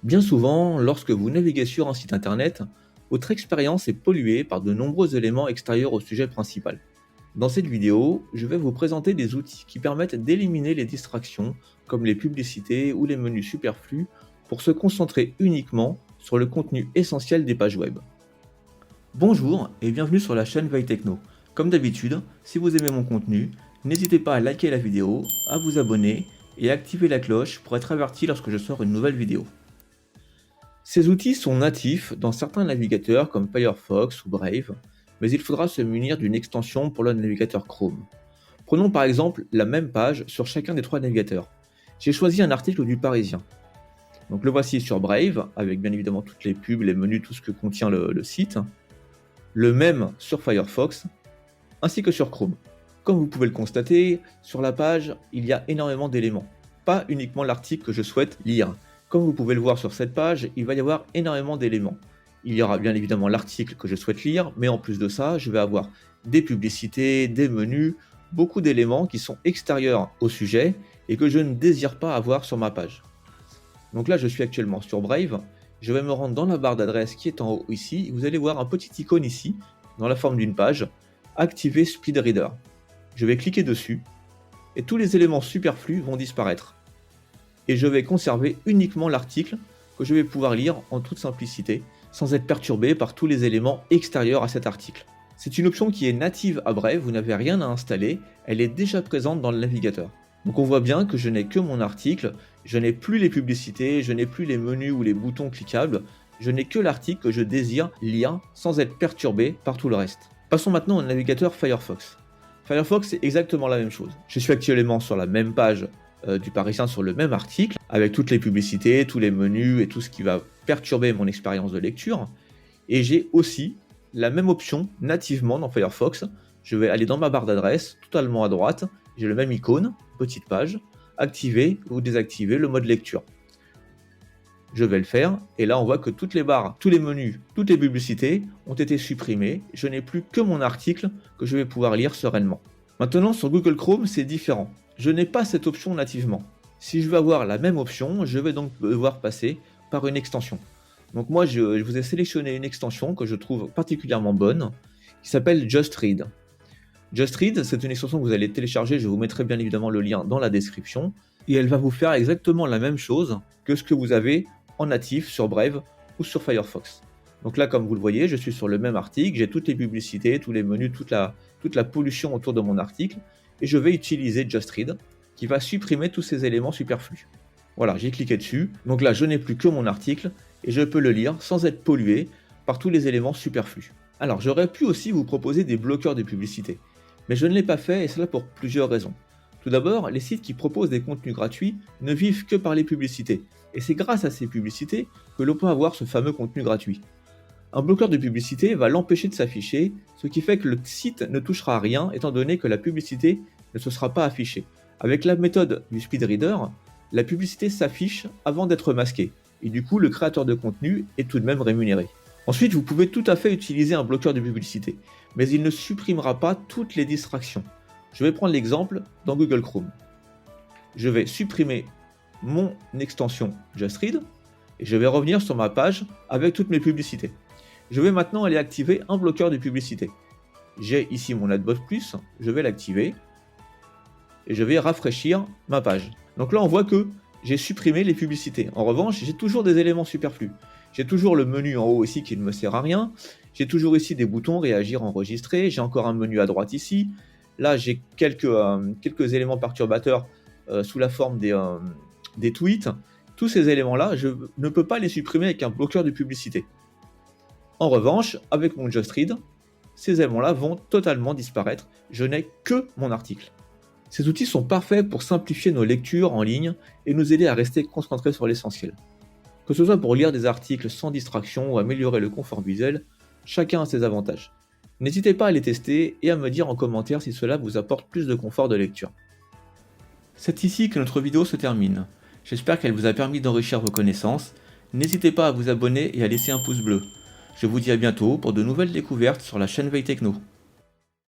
Bien souvent, lorsque vous naviguez sur un site internet, votre expérience est polluée par de nombreux éléments extérieurs au sujet principal. Dans cette vidéo, je vais vous présenter des outils qui permettent d'éliminer les distractions, comme les publicités ou les menus superflus, pour se concentrer uniquement sur le contenu essentiel des pages web. Bonjour et bienvenue sur la chaîne Veille Techno. Comme d'habitude, si vous aimez mon contenu, n'hésitez pas à liker la vidéo, à vous abonner et à activer la cloche pour être averti lorsque je sors une nouvelle vidéo. Ces outils sont natifs dans certains navigateurs comme Firefox ou Brave, mais il faudra se munir d'une extension pour le navigateur Chrome. Prenons par exemple la même page sur chacun des trois navigateurs. J'ai choisi un article du Parisien. Donc le voici sur Brave, avec bien évidemment toutes les pubs, les menus, tout ce que contient le site. Le même sur Firefox, ainsi que sur Chrome. Comme vous pouvez le constater, sur la page, il y a énormément d'éléments, pas uniquement l'article que je souhaite lire. Comme vous pouvez le voir sur cette page, il va y avoir énormément d'éléments. Il y aura bien évidemment l'article que je souhaite lire, mais en plus de ça, je vais avoir des publicités, des menus, beaucoup d'éléments qui sont extérieurs au sujet et que je ne désire pas avoir sur ma page. Donc là, je suis actuellement sur Brave. Je vais me rendre dans la barre d'adresse qui est en haut ici. Vous allez voir un petit icône ici, dans la forme d'une page, Activer Speed Reader. Je vais cliquer dessus et tous les éléments superflus vont disparaître. Et je vais conserver uniquement l'article que je vais pouvoir lire en toute simplicité, sans être perturbé par tous les éléments extérieurs à cet article. C'est une option qui est native à Brave, vous n'avez rien à installer, elle est déjà présente dans le navigateur. Donc on voit bien que je n'ai que mon article, je n'ai plus les publicités, je n'ai plus les menus ou les boutons cliquables, je n'ai que l'article que je désire lire sans être perturbé par tout le reste. Passons maintenant au navigateur Firefox. Firefox, c'est exactement la même chose. Je suis actuellement sur la même page du Parisien, sur le même article, avec toutes les publicités, tous les menus et tout ce qui va perturber mon expérience de lecture. Et j'ai aussi la même option nativement dans Firefox. Je vais aller dans ma barre d'adresse, totalement à droite, j'ai le même icône, petite page, activer ou désactiver le mode lecture. Je vais le faire, et là on voit que toutes les barres, tous les menus, toutes les publicités ont été supprimées. Je n'ai plus que mon article que je vais pouvoir lire sereinement. Maintenant sur Google Chrome, c'est différent. Je n'ai pas cette option nativement. Si je veux avoir la même option, je vais donc devoir passer par une extension. Donc moi, je vous ai sélectionné une extension que je trouve particulièrement bonne, qui s'appelle Just Read. Just Read, c'est une extension que vous allez télécharger, je vous mettrai bien évidemment le lien dans la description, et elle va vous faire exactement la même chose que ce que vous avez en natif sur Brave ou sur Firefox. Donc là, comme vous le voyez, je suis sur le même article, j'ai toutes les publicités, tous les menus, toute la pollution autour de mon article, et je vais utiliser Just Read, qui va supprimer tous ces éléments superflus. Voilà, j'ai cliqué dessus, donc là je n'ai plus que mon article, et je peux le lire sans être pollué par tous les éléments superflus. Alors j'aurais pu aussi vous proposer des bloqueurs de publicité, mais je ne l'ai pas fait, et cela pour plusieurs raisons. Tout d'abord, les sites qui proposent des contenus gratuits ne vivent que par les publicités, et c'est grâce à ces publicités que l'on peut avoir ce fameux contenu gratuit. Un bloqueur de publicité va l'empêcher de s'afficher, ce qui fait que le site ne touchera à rien étant donné que la publicité ne se sera pas affichée. Avec la méthode du speed reader, la publicité s'affiche avant d'être masquée, et du coup le créateur de contenu est tout de même rémunéré. Ensuite, vous pouvez tout à fait utiliser un bloqueur de publicité, mais il ne supprimera pas toutes les distractions. Je vais prendre l'exemple dans Google Chrome. Je vais supprimer mon extension Just Read, et je vais revenir sur ma page avec toutes mes publicités. Je vais maintenant aller activer un bloqueur de publicité. J'ai ici mon Adblock Plus, je vais l'activer et je vais rafraîchir ma page. Donc là on voit que j'ai supprimé les publicités. En revanche, j'ai toujours des éléments superflus. J'ai toujours le menu en haut ici qui ne me sert à rien. J'ai toujours ici des boutons réagir, enregistrer. J'ai encore un menu à droite ici. Là j'ai quelques éléments perturbateurs sous la forme des tweets. Tous ces éléments-là, je ne peux pas les supprimer avec un bloqueur de publicité. En revanche, avec mon Just Read, ces éléments-là vont totalement disparaître. Je n'ai que mon article. Ces outils sont parfaits pour simplifier nos lectures en ligne et nous aider à rester concentrés sur l'essentiel. Que ce soit pour lire des articles sans distraction ou améliorer le confort visuel, chacun a ses avantages. N'hésitez pas à les tester et à me dire en commentaire si cela vous apporte plus de confort de lecture. C'est ici que notre vidéo se termine. J'espère qu'elle vous a permis d'enrichir vos connaissances. N'hésitez pas à vous abonner et à laisser un pouce bleu. Je vous dis à bientôt pour de nouvelles découvertes sur la chaîne Veille Techno.